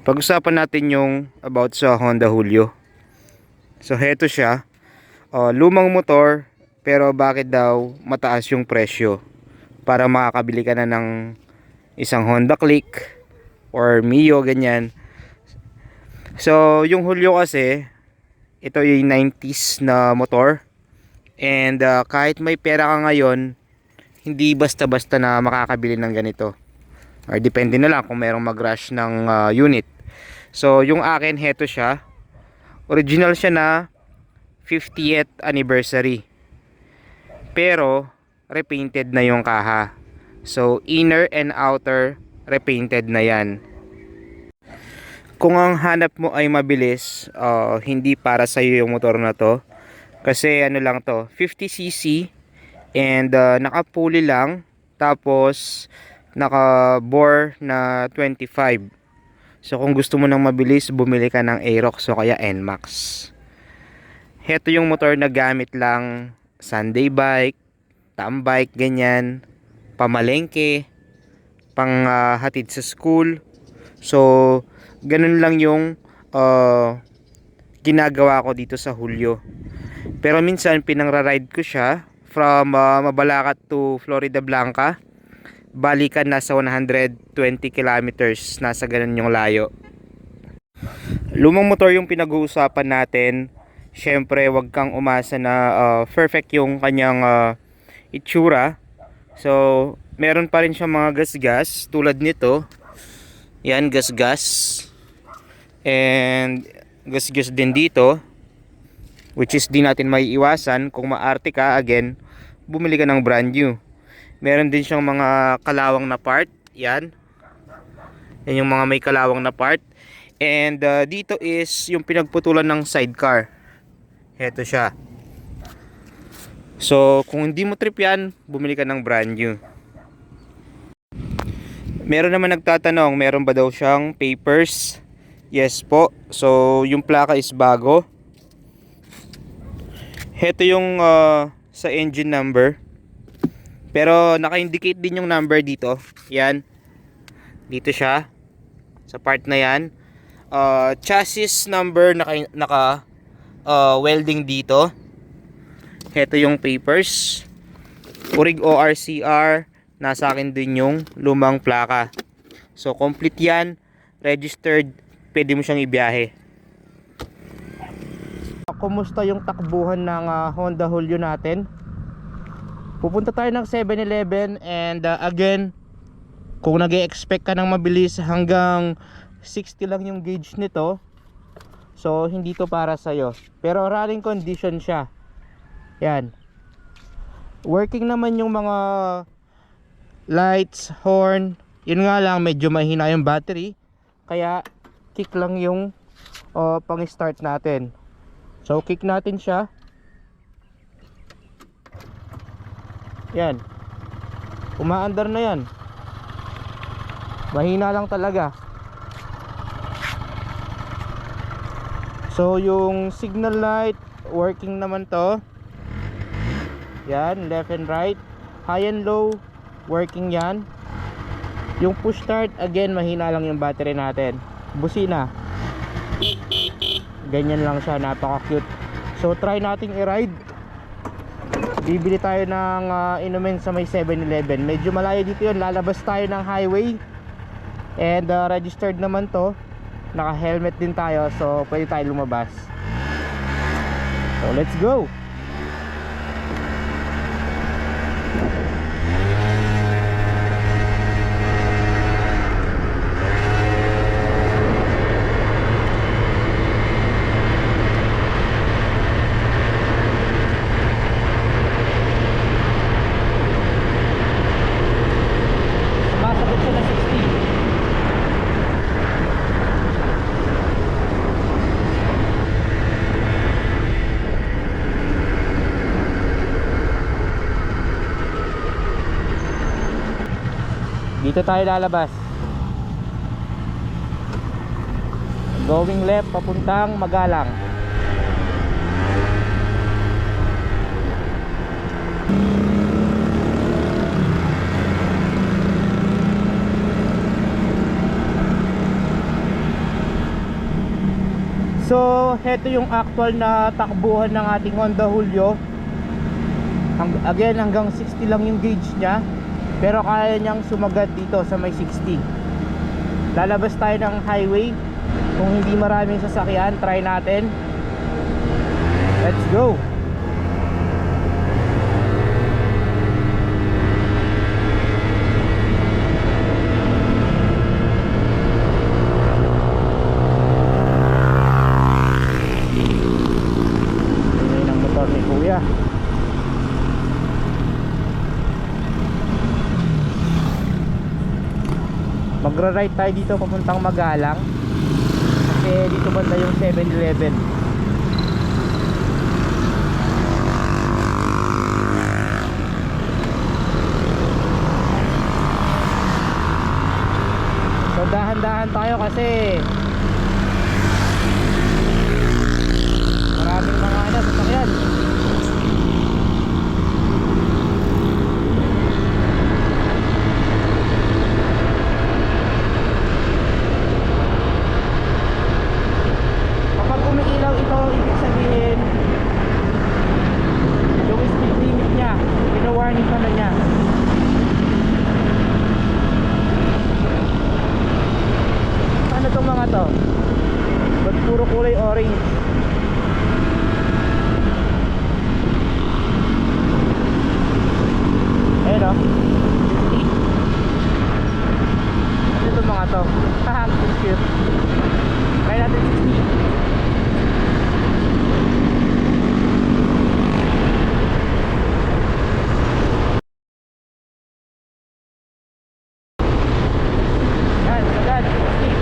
Pag-usapan natin yung about sa Honda Julio. So heto siya. Lumang motor pero bakit daw mataas yung presyo? Para makakabili ka na ng isang Honda Click or Mio ganyan. So yung Julio kasi ito yung 90s na motor. And kahit may pera ka ngayon, hindi basta-basta na makakabili ng ganito. Or depende na lang kung merong mag-rush ng unit. So yung akin heto siya. Original siya na 50th anniversary. Pero repainted na yung kaha. So inner and outer repainted na yan. Kung ang hanap mo ay mabilis, hindi para sa iyo yung motor na to. Kasi ano lang to, 50cc and naka-pulley lang, tapos naka-bore na 25. So kung gusto mo ng mabilis, bumili ka ng Aerox o kaya NMAX. Heto yung motor na gamit lang Sunday bike, tambike, ganyan, pamalengke, pang hatid sa school. So ganun lang yung ginagawa ko dito sa Julio. Pero minsan pinangra-ride ko siya from Mabalacat to Florida Blanca. Balikan nasa 120 kilometers, nasa ganun yung layo. Lumang motor yung pinag-uusapan natin. Syempre wag kang umasa na perfect yung kanyang itsura. So meron pa rin siyang mga gasgas tulad nito. Yan, gasgas. And gasgas din dito, which is di natin may iwasan. Kung maarte ka, again, bumili ka ng brand new. Meron din siyang mga kalawang na part. Yan. Yan yung mga may kalawang na part. And dito is yung pinagputulan ng sidecar. Heto siya. So kung hindi mo trip yan, bumili ka ng brand new. Meron naman nagtatanong, meron ba daw siyang papers? Yes po. So yung plaka is bago. Heto yung sa engine number. Pero naka-indicate din yung number dito. Yan. Dito siya. Sa part na yan. Chassis number naka welding dito. Heto yung papers. Urig ORCR. Nasa akin din yung lumang plaka. So complete yan. Registered. Pwede mo siyang ibiyahe. Kumusta yung takbuhan ng Honda Julio natin? Pupunta tayo ng 7-Eleven and again, kung nag-e-expect ka ng mabilis, hanggang 60 lang yung gauge nito. So hindi to para sa'yo. Pero running condition siya. Yan. Working naman yung mga lights, horn. Yun nga lang, medyo mahina yung battery. Kaya kick lang yung pang-start natin. So kick natin siya. Yan. Umaandar na yan. Mahina lang talaga. So yung signal light working naman to. Yan, left and right. High and low working yan. Yung push start, again, mahina lang yung battery natin. Busina. Ganyan lang siya, napaka cute. So try nating i-ride. Bibili tayo ng inumin sa may 7-Eleven. Medyo malayo dito yun, lalabas tayo ng highway. And registered naman to. Naka helmet din tayo, so pwede tayo lumabas. So let's go. Dito tayo lalabas. Going left papuntang Magalang. So, heto yung actual na takbuhan ng ating Honda Julio. Again, hanggang 60 lang yung gauge niya, pero kaya niyang sumagat dito sa may 60. Lalabas tayo ng highway. Kung hindi maraming sasakyan, try natin. Let's go. Ingay ng motor ni Kuya. Magra-right tayo dito papuntang Magalang, kasi dito banda yung 7-Eleven. So dahan-dahan tayo kasi maraming mga sasakyan. Kapag umiilaw ito, ibig sabihin yung speed limit niya, pina-warning ka na niya. Ano tong mga to? Ba't puro kulay orange? Ayun o, 50. Ano itong mga to? Haha, cute. Try natin 60. Yan, agad, 60.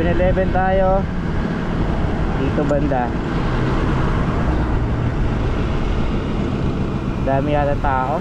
Eleven tayo dito banda. Dami yata tao.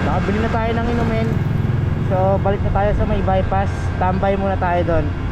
Nakabili na tayo ng inumin. So balik na tayo sa may bypass. Tambay muna tayo doon.